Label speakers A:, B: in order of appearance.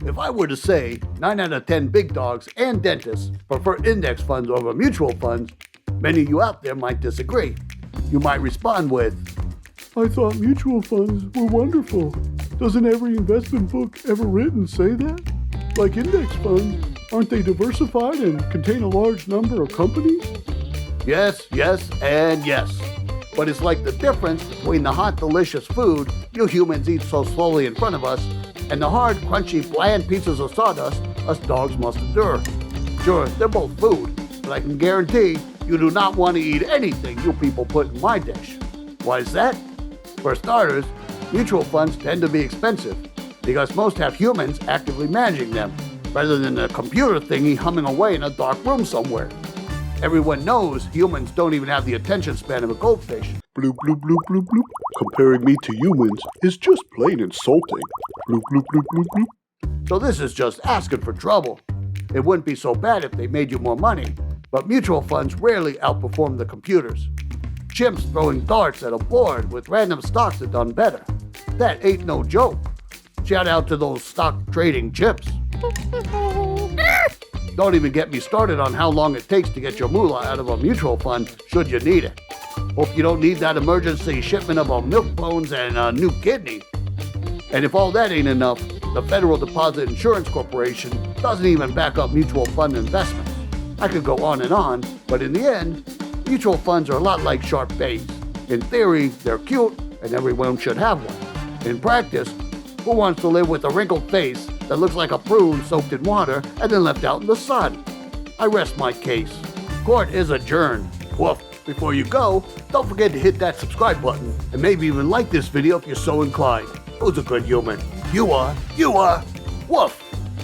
A: If I were to say 9 out of 10 big dogs and dentists prefer index funds over mutual funds, many of you out there might disagree. You might respond with,
B: I thought mutual funds were wonderful. Doesn't every investment book ever written say that? Like index funds, aren't they diversified and contain a large number of companies?
A: yes, and yes. But it's like the difference between the hot, delicious food you humans eat so slowly in front of us and the hard, crunchy, bland pieces of sawdust us dogs must endure. Sure, they're both food, but I can guarantee you do not want to eat anything you people put in my dish. Why is that? For starters, mutual funds tend to be expensive because most have humans actively managing them, rather than a computer thingy humming away in a dark room somewhere. Everyone knows humans don't even have the attention span of a goldfish.
B: Bloop, bloop, bloop, bloop, bloop. Comparing me to humans is just plain insulting. Bloop, bloop, bloop, bloop, bloop.
A: So this is just asking for trouble. It wouldn't be so bad if they made you more money, but mutual funds rarely outperform the computers. Chimps throwing darts at a board with random stocks have done better. That ain't no joke. Shout out to those stock trading chimps. Don't even get me started on how long it takes to get your moolah out of a mutual fund should you need it. Hope you don't need that emergency shipment of a milk bones and a new kidney. And if all that ain't enough, the Federal Deposit Insurance Corporation doesn't even back up mutual fund investments. I could go on, but in the end, mutual funds are a lot like sharp baits. In theory, they're cute and everyone should have one. In practice, who wants to live with a wrinkled face that looks like a prune soaked in water and then left out in the sun? I rest my case. Court is adjourned. Woof. Before you go, don't forget to hit that subscribe button and maybe even like this video if you're so inclined. Who's a good human? You are. Woof.